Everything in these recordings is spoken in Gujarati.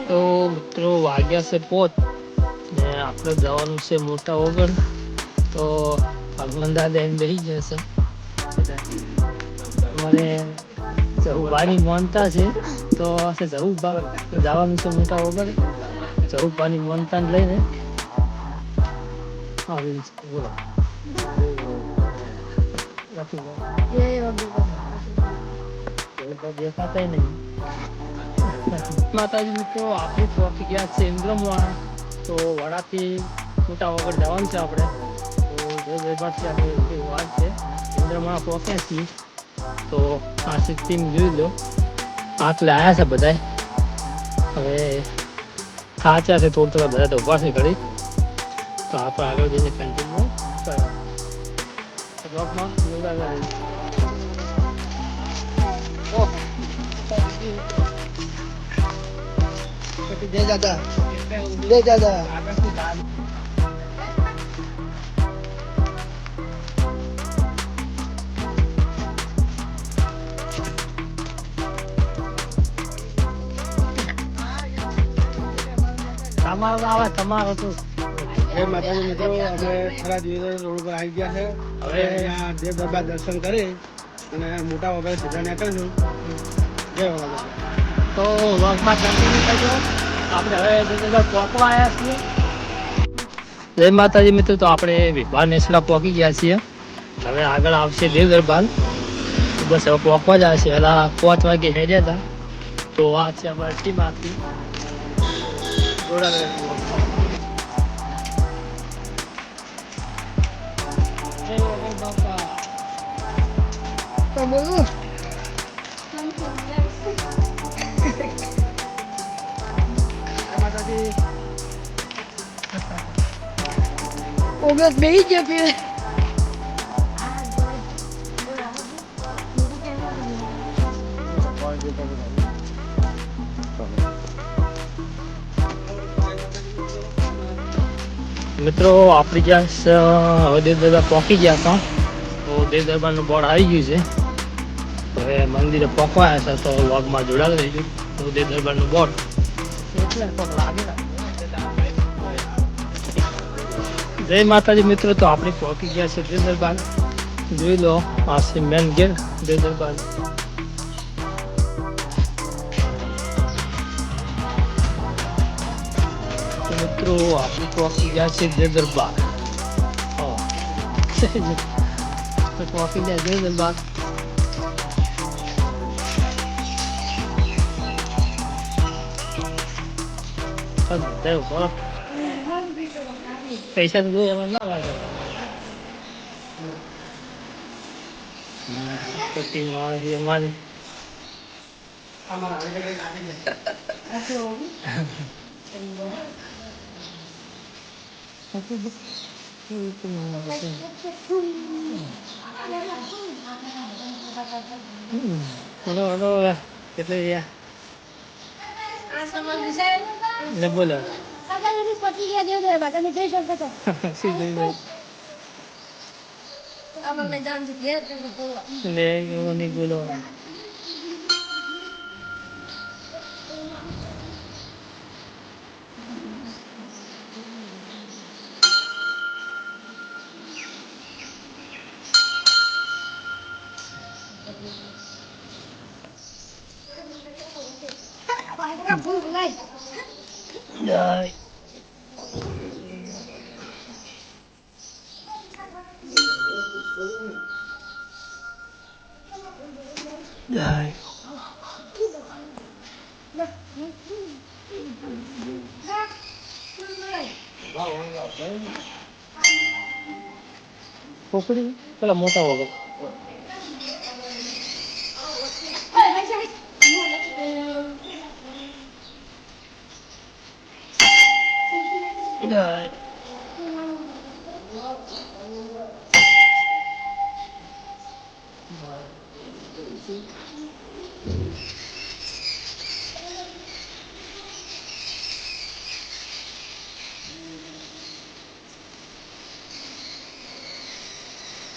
તો મિત્રો વાગ્યા છે પોત ને આપણે જવાનું છે મોટા ઓગણ. તો ભગવાન દાદા એમ બેસી જશે અમારે જહુબાની માનતા છે તો જવાનું છે મોટા ઓગણ. જહુબાની માનતા લઈને આવી બોલો દેખાતા નહીં. માતાજી મિત્રો આપણે પહોંચી ગયા છે ઇન્દ્રમવાળા. તો વડાથી મોટા વગર જવાનું છે આપણે. તો આપણે વાત છે ઇન્દ્રમવાળા પહોંચ્યા છીએ. તો આ સિસ્ટમ જોઈ લો આટલે આવ્યા છે બધા. હવે સાચા છે થોડું થોડા બધા તો ઉભા છે ઘડી. તો આપણે આગળ જઈને કન્ટિન્યુ બ્લોગમાં જય દાદા જય દાદા. તમારો આવે તમારો તો જય માતાજી મિત્રો, અમે ખરા દિવસ રોડ પર આવી ગયા છે. હવે અહીંયા દેવ દરબાર દર્શન કરી અને મોટા વગર સીધા નીકળશું. જય દાદા. તો વ્લોગમાં કન્ટિન્યુ કરજો. આપણે હવે પહોંચવા આવ્યા છીએ. જય માતાજી મિત્રો, તો આપણે વિભાર નેસડા પહોંચી ગયા છીએ. હવે આગળ આવશે દેવ દરબાર. બસ હવે પહોંચવા જ આવશે. પહેલા 5 વાગે હેડ્યા હતા. તો આ છે અમારી ટીમ આખી. ઓગસ બેહી ગયા પીવે. મિત્રો આપણી જ્યાં હવે દેવ દરબાર પહોંચી ગયા હતા. તો દેવ દરબારનું બોર્ડ આવી ગયું છે. હવે મંદિરે પહોંચવા આવ્યા છે. તો વ્લોગમાં જોડાયેલું રહી ગયું. તો દેવ દરબારનું બોર્ડ જય માતાજી મિત્રો, તો આપણે પહોંચી ગયા છે દેવ દરબાર. જોઈ લો આ છે મેન ગેટ દેવ દરબાર. મિત્રો આપણે પહોંચી ગયા છે દેવ દરબાર. પહોંચી ગયા દેવ દરબાર. પૈસા તો એમાં ના લાગે. અમારી કેટલે ને બોલો નહીં બોલો. Rồi. Rồi. Pokoknya kalau mau tahu apa? Rồi.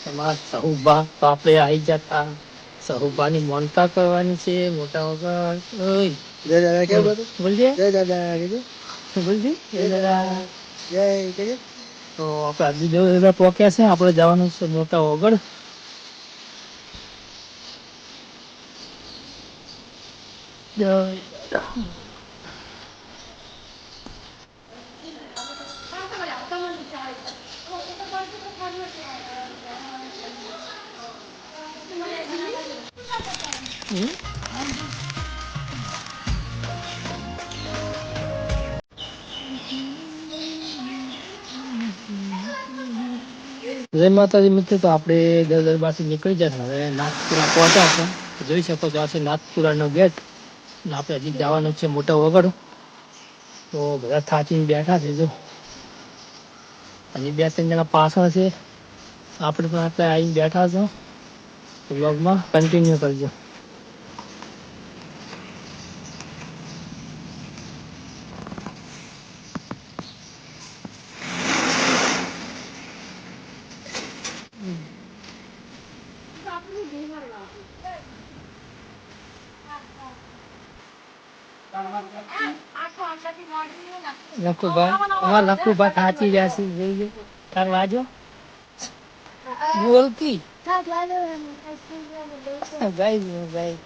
Sama ubah, tapi aja jatah. સહુબાની મોનતા કરવાની છે મોટા વગર. ઓય જય દાદા કેવું બધું? બોલજે. જય દાદા કીધું. બોલજે જય દાદા. જય કીધું. તો આપણે હજી જય દાદા પહોંચ્યા છે. આપણે જવાનું છે મોટા વગર. જય દાદા. જય માતાજી મિત્રો. તો આપણે દરબારથી નીકળી જશે. હવે નાથપુરા પહોંચ્યા છે. જોઈ શકો છો આ છે નાથપુરાનો ગેટ. અને આપણે હજી જવાનું છે મોટા વગર. તો બધા થાચીને બેઠા છે. જો હજી 2-3 જણા પાછળ છે. આપણે પણ આપણે આવીને બેઠા છો. વ્લોગમાં કન્ટિન્યુ કરજો. લખુભાઈ અમારા લખુભાઈ થાચી ગયા છે. જોઈએ તાર વાજો બોલતી ભાઈ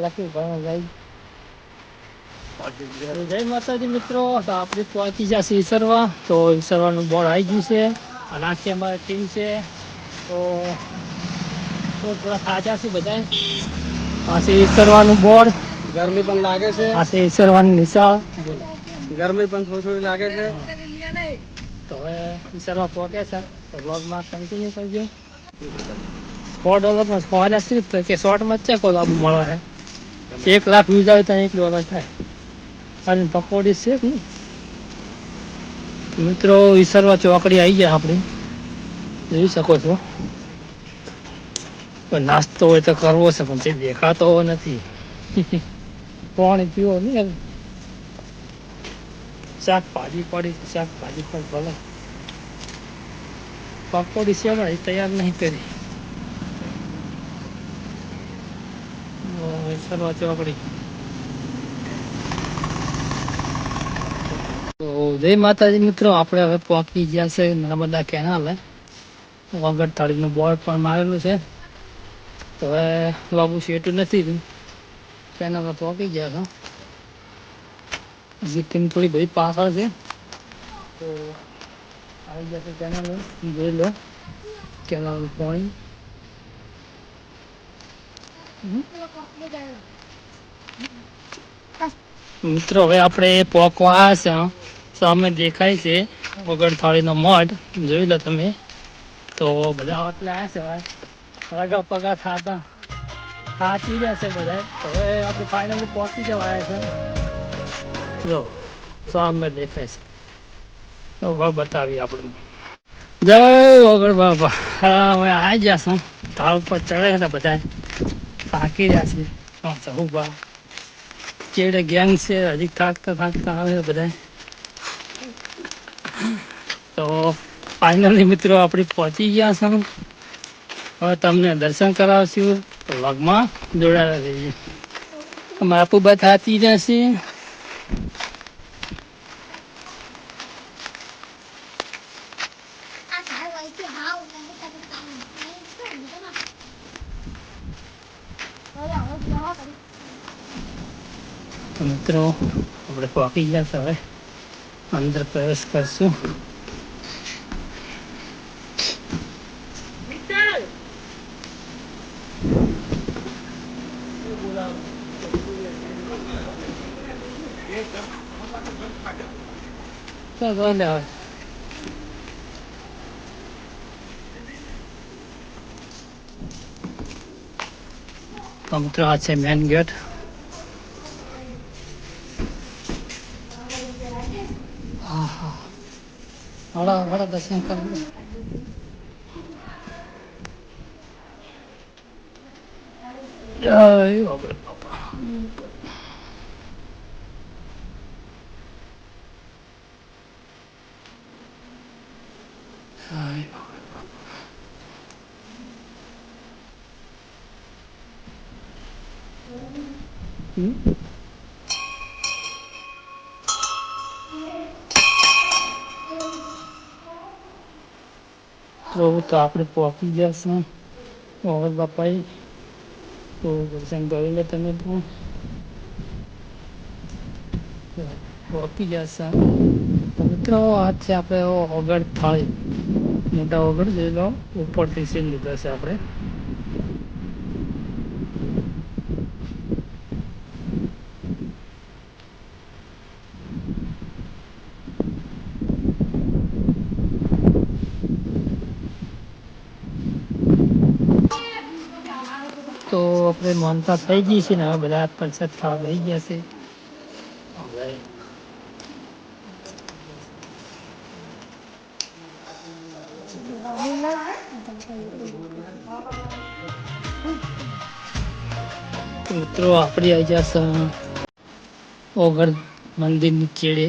લખુભાઈ જય માતાજી મિત્રો. તો આપણે પહોંચી જશે ઈસરવા. તો ઈસરવાનું બોર્ડ આવી ગયું છે. અને આખી અમારી ટીમ છે. તો થોડા થાચા છે બધા. પાસે ઈસરવાનું બોર્ડ. ગરમી પણ લાગે છે. પાસે ઈસરવાની નિશાળ. ગરમી પણ થોડી થોડી લાગે છે. તો હવે ઈસરવા પહોંચ્યા છે. તો બ્લોગમાં કન્ટિન્યુ કરજો. $4 માં કે શોર્ટમાં જ છે. કોઈ લાભ મળે છે. 1 લાખ વ્યૂઝ આવે તો $1 થાય. અને પકોડી છે ને મિત્રો. ઈસરવા ચોકડી આવી ગયા આપણે. જોઈ શકો છો. નાસ્તો હોય તો કરવો છે પણ તે દેખાતો નથી. પાણી પીવો નહીં. શાકભાજી પડી. શાકભાજી પણ ભલે પકોડી છે ભાઈ તૈયાર નહીં કરી. ઈસરવા ચોકડી. તો જય માતાજી મિત્રો. આપણે હવે પહોંચી ગયા છે નર્મદા કેનાલે. વગર થાળીનું બોર્ડ પણ મારેલું છે. તો હવે બાબુ શેઠું નથી. કેનાલમાં પહોંચી ગયા છો. હજી ટીમ થોડી બધી પાછળ છે. તો આવી જશે કેનાલ. જોઈ લો કેનાલનું પાણી. મિત્રો હવે આપણે પહોંચવા આવ્યા છે. સામે દેખાય છે વગર થાળીનો મઠ. જોઈ લો તમે. તો બધા એટલે આવ્યા છે. રગા પગા ખાતા થાચી જશે બધા. હવે આપણે ફાઇનલી પહોંચી જવા આવ્યા છે. જો સામે દેખાય છે. તો બતાવીએ આપણે. જય વગર બાપા. હા હવે આવી જશું. ઢાળ ઉપર ચડે છે બધા. થાકી રહ્યા છે. ઉભા ચેડે ગેંગ છે. હજી થાકતા આવે બધા. તો ફાઇનલી મિત્રો આપણે પહોંચી ગયા છે. હવે તમને દર્શન કરાવશું. વ્લોગમાં જોડાયેલા રહીએ. બાપુબા થાચી જશે. મિત્રો આપણે પહોંચી ગયા છે. હવે અંદર પ્રવેશ કરશું. તો મિત્રો આ છે મેન ગેટ. હળા દર્શન કરવું. જય વગર બાપા. હમ. તો આપણે પહોંચી ગયા છે મોહન બાપાએ. તો દર્શન કરી લે તમે પણ. પહોંચી ગયા છે મિત્રો. આ છે આપણે ઓગળ થાળી, મોટા ઓગળ જોઈ લો, ઉપરથી સીન લીધા છે આપણે. તો આપણે માનતા થઈ ગઈ છે ને, હવે બધા પ્રસાદ ખાવા થઈ ગયા છે. હવે મિત્રો આપણી આવી જશે ઓગળ મંદિરની ચેડે,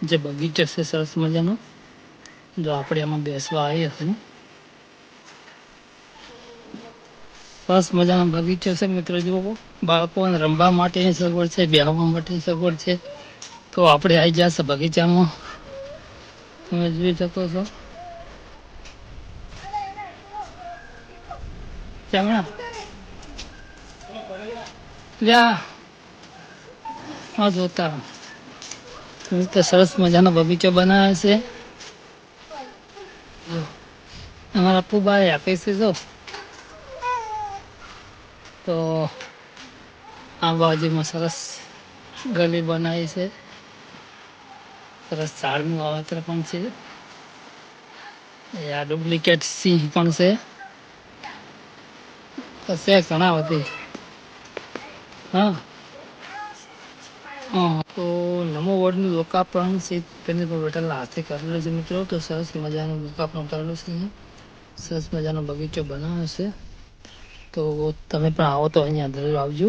જે બગીચો છે સરસ મજાનો. જો આપણે એમાં બેસવા આવી હશે, સરસ મજાનો બગીચો છે મિત્રો. જુઓ, બાળકોને રમવા માટેની સગવડ છે, બેહવા માટેની સગવડ છે. તો આપણે આવી જશે બગીચામાં, તમે જોઈ શકો છો. ચામડા લ્યા હા, જોતા તો સરસ મજાનો બગીચો બનાવે છે. અમારા પુબાએ આપે છે. જો તો આ બાજુમાં સરસ ગલી બનાવી છે, સરસ ઝાડનું વાવેતર પણ છે. આ ડુપ્લિકેટ સિંહ પણ છે. છે ઘણા બધી. હા, તો નમો વોર્ડનું લોકાર્પણ છે તેને બેઠેલા હાથે કરેલું છે મિત્રો. તો સરસ મજાનું લોકાર્પણ કરેલું છે. સરસ મજાનો બગીચો બનાવ્યો છે. તો તમે પણ આવો તો અહીંયા જરૂર આવજો.